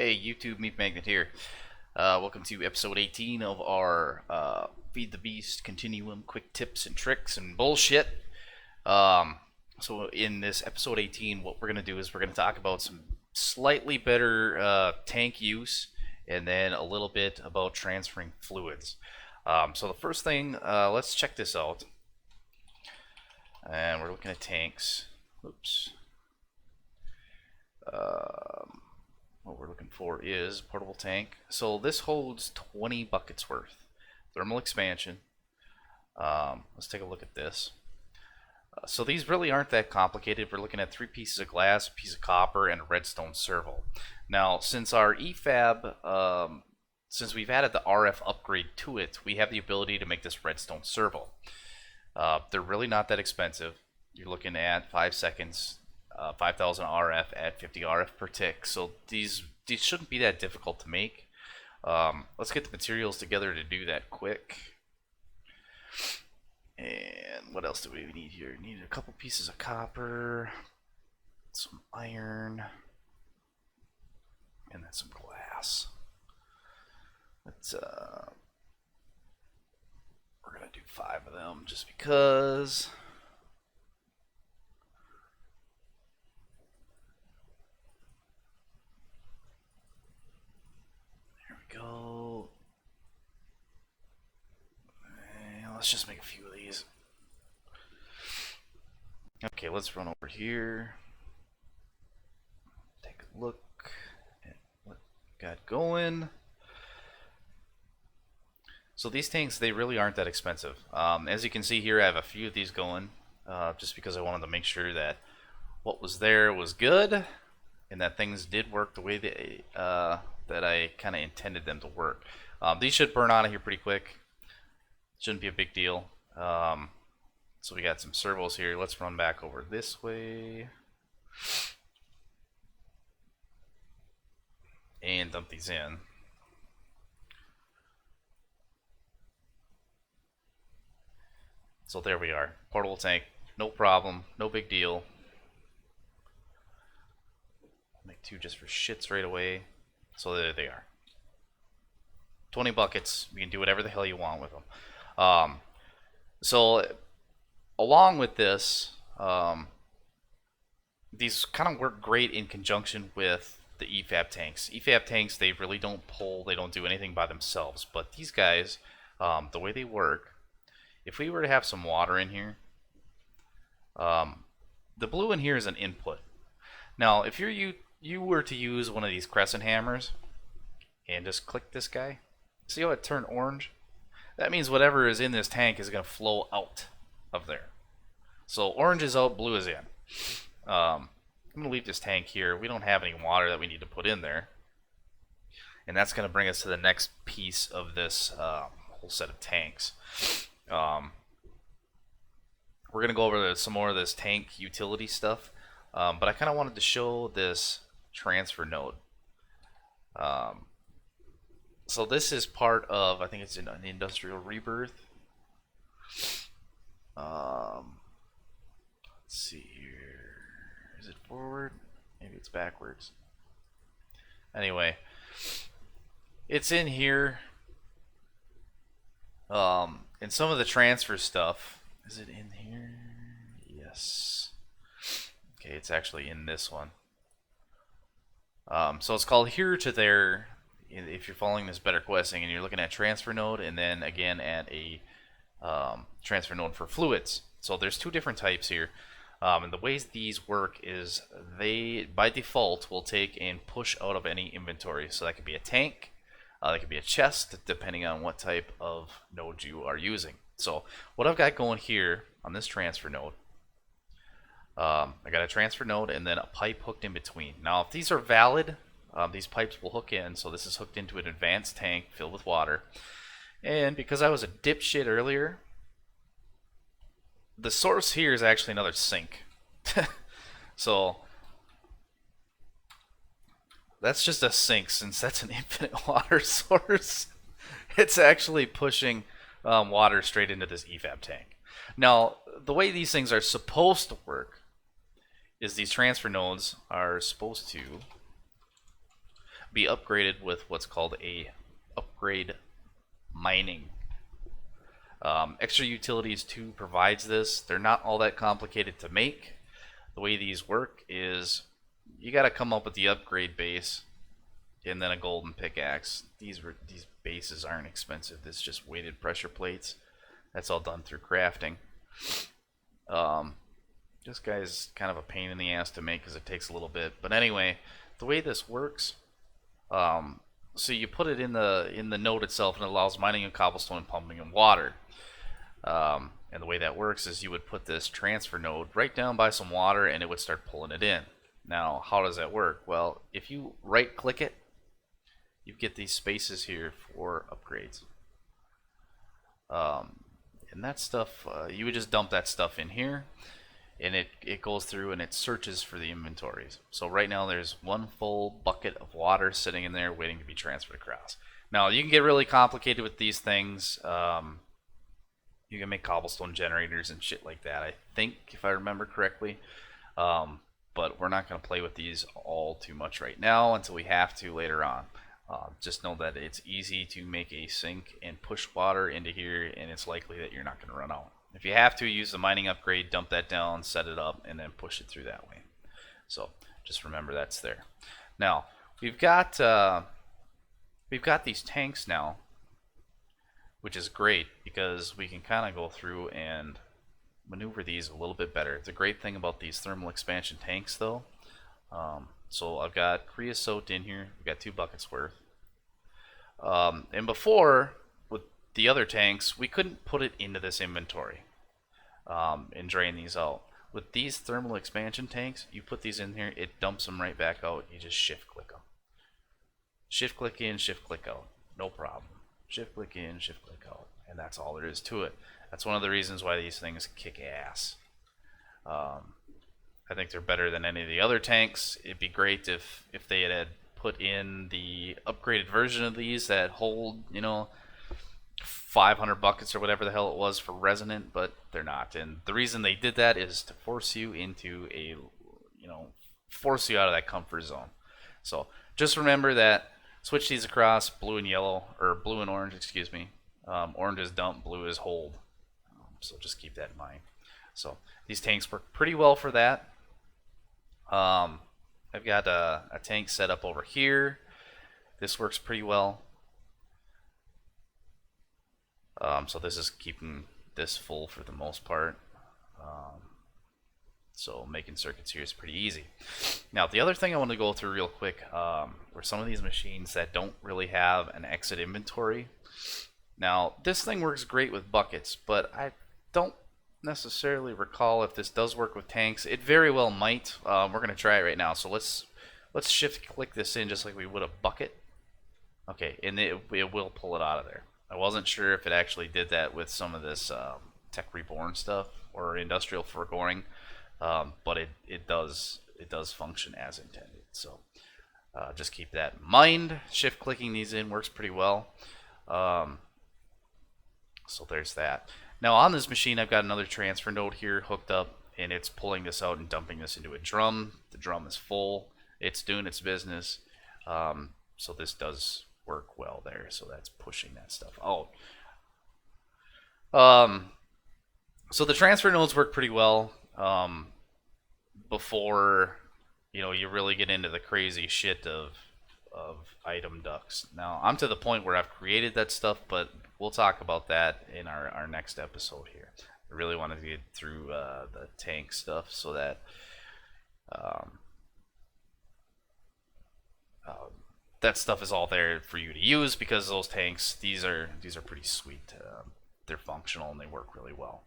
Hey YouTube, Meef Magnet here. Welcome to episode 18 of our Feed the Beast Continuum quick tips and tricks and bullshit. So in this episode 18, what we're going to do is we're going to talk about some slightly better tank use and then a little bit about transferring fluids. So the first thing, let's check this out. And we're looking at tanks. Oops. What we're looking for is portable tank. So this holds 20 buckets worth. Thermal expansion. Let's take a look at this. So these really aren't that complicated. We're looking at 3 pieces of glass, a piece of copper, and a redstone servo. Now, since our EFAB, since we've added the RF upgrade to it, we have the ability to make this redstone servo. They're really not that expensive. You're looking at 5 seconds. 5,000 RF at 50 RF per tick. So these shouldn't be that difficult to make. Let's get the materials together to do that quick. And what else do we need here? We need a couple pieces of copper, some iron, and then some glass. Let's we're gonna do 5 of them just because. Go. And let's just make a few of these. Okay, let's run over here. Take a look at what we got going. So these tanks, they really aren't that expensive. As you can see here, I have a few of these going, just because I wanted to make sure that what was there was good, and that things did work the way they that I kind of intended them to work. These should burn out of here pretty quick. Shouldn't be a big deal. So we got some servos here. Let's run back over this way and dump these in. So there we are. Portable tank, no problem, no big deal. Make 2 just for shits right away. So there they are. 20 buckets. You can do whatever the hell you want with them. So along with this, these kind of work great in conjunction with the EFAB tanks. EFAB tanks, they really don't pull. They don't do anything by themselves. But these guys, the way they work, if we were to have some water in here, the blue in here is an input. Now, if you were to use one of these crescent hammers and just click this guy, see how it turned orange? That means whatever is in this tank is going to flow out of there. So orange is out, blue is in. I'm going to leave this tank here. We don't have any water that we need to put in there. And that's going to bring us to the next piece of this whole set of tanks. We're going to go over some more of this tank utility stuff. But I kind of wanted to show this transfer node. So this is part of, I think it's in an industrial rebirth. Let's see here. Is it forward? Maybe it's backwards. Anyway, it's in here. And some of the transfer stuff. Is it in here? Yes. Okay, it's actually in this one. So it's called here to there. If you're following this better questing and you're looking at transfer node and then again at a transfer node for fluids. So there's 2 different types here. And the ways these work is they, by default, will take and push out of any inventory. So that could be a tank, that could be a chest, depending on what type of node you are using. So what I've got going here on this transfer node, I got a transfer node and then a pipe hooked in between. Now, if these are valid, these pipes will hook in. So this is hooked into an advanced tank filled with water. And because I was a dipshit earlier, the source here is actually another sink. So that's just a sink, since that's an infinite water source. It's actually pushing water straight into this EFAB tank. Now, the way these things are supposed to work is these transfer nodes are supposed to be upgraded with what's called a upgrade mining. Extra Utilities 2 provides this. They're not all that complicated to make. The way these work is you got to come up with the upgrade base and then a golden pickaxe. These bases aren't expensive. This is just weighted pressure plates. That's all done through crafting. This guy's kind of a pain in the ass to make because it takes a little bit. But anyway, the way this works, so you put it in the node itself, and it allows mining of cobblestone and pumping of water. And the way that works is you would put this transfer node right down by some water, and it would start pulling it in. Now, how does that work? Well, if you right-click it, you get these spaces here for upgrades. And that stuff, you would just dump that stuff in here, and it goes through and it searches for the inventories. So right now there's one full bucket of water sitting in there waiting to be transferred across. Now, you can get really complicated with these things. You can make cobblestone generators and shit like that, I think, if I remember correctly. But we're not going to play with these all too much right now until we have to later on. Just know that it's easy to make a sink and push water into here, and it's likely that you're not going to run out. If you have to, use the mining upgrade, dump that down, set it up, and then push it through that way. So just remember that's there. Now, we've got these tanks now, which is great because we can kind of go through and maneuver these a little bit better. The great thing about these thermal expansion tanks, though, so I've got creosote in here. We've got 2 buckets worth. And before, with the other tanks, we couldn't put it into this inventory and drain these out. With these thermal expansion tanks, you put these in here, it dumps them right back out. You just shift click them. Shift click in, shift click out. No problem. Shift click in, shift click out. And that's all there is to it. That's one of the reasons why these things kick ass. I think they're better than any of the other tanks. It'd be great if they had put in the upgraded version of these that hold, 500 buckets or whatever the hell it was for resonant, but they're not. And the reason they did that is to force you into force you out of that comfort zone. So just remember that. Switch these across, blue and yellow, or blue and orange, excuse me. Orange is dump, blue is hold. So just keep that in mind. So these tanks work pretty well for that. I've got a tank set up over here. This works pretty well. So this is keeping this full for the most part. So making circuits here is pretty easy. Now, the other thing I want to go through real quick were some of these machines that don't really have an exit inventory. Now, this thing works great with buckets, but I don't necessarily recall if this does work with tanks. It very well might. We're going to try it right now. So let's shift click this in just like we would a bucket. Okay, and it will pull it out of there. I wasn't sure if it actually did that with some of this Tech Reborn stuff or Industrial Foregoing. But it does function as intended. So just keep that in mind. Shift clicking these in works pretty well. So there's that. Now on this machine, I've got another transfer node here hooked up, and it's pulling this out and dumping this into a drum. The drum is full. It's doing its business. So this does work well there. So that's pushing that stuff out. So the transfer nodes work pretty well. Before you really get into the crazy shit of item ducks. Now I'm to the point where I've created that stuff, but we'll talk about that in our next episode here. I really want to get through the tank stuff so that that stuff is all there for you to use, because those tanks, these are pretty sweet. They're functional and they work really well.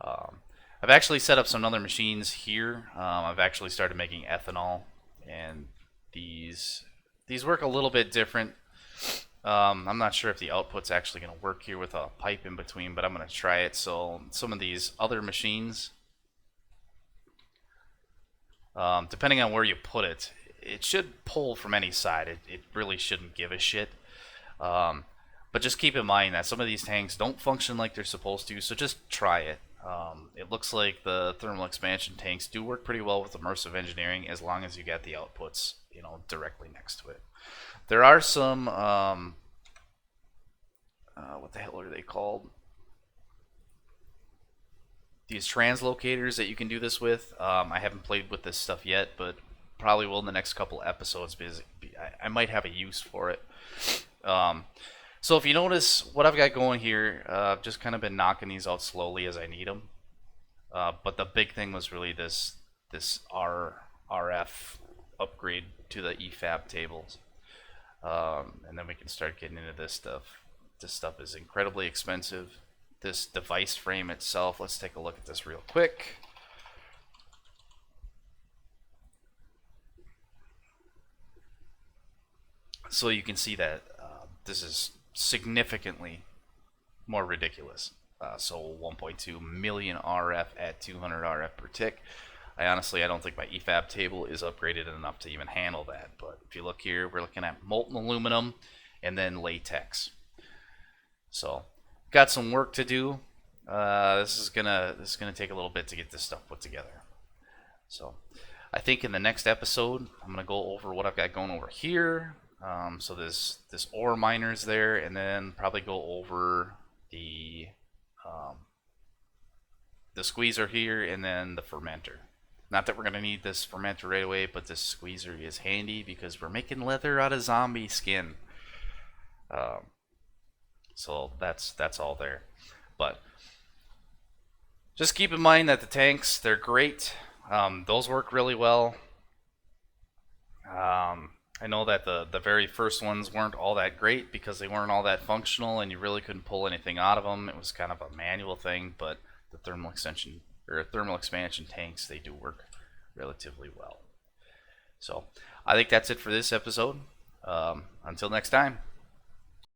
I've actually set up some other machines here. I've actually started making ethanol, and these work a little bit different. I'm not sure if the output's actually going to work here with a pipe in between, but I'm going to try it. So some of these other machines, depending on where you put it, it should pull from any side. It really shouldn't give a shit. But just keep in mind that some of these tanks don't function like they're supposed to, so just try it. It looks like the thermal expansion tanks do work pretty well with immersive engineering as long as you get the outputs, directly next to it. There are some, what the hell are they called? These translocators that you can do this with. I haven't played with this stuff yet, but probably will in the next couple episodes because I might have a use for it. Um, so if you notice what I've got going here, I've just kind of been knocking these out slowly as I need them. But the big thing was really this RF upgrade to the EFAB tables, and then we can start getting into this stuff. This stuff is incredibly expensive. This device frame itself, let's take a look at this real quick. So you can see that this is significantly more ridiculous. So 1.2 million RF at 200 RF per tick. I don't think my EFAB table is upgraded enough to even handle that. But if you look here, we're looking at molten aluminum and then latex. So got some work to do. This is gonna take a little bit to get this stuff put together. So I think in the next episode, I'm gonna go over what I've got going over here. So this ore miner's there, and then probably go over the squeezer here, and then the fermenter. Not that we're gonna need this fermenter right away, but this squeezer is handy because we're making leather out of zombie skin. So that's all there. But just keep in mind that the tanks, they're great. Those work really well. I know that the very first ones weren't all that great because they weren't all that functional and you really couldn't pull anything out of them. It was kind of a manual thing, but the thermal expansion tanks, they do work relatively well. So I think that's it for this episode. Until next time.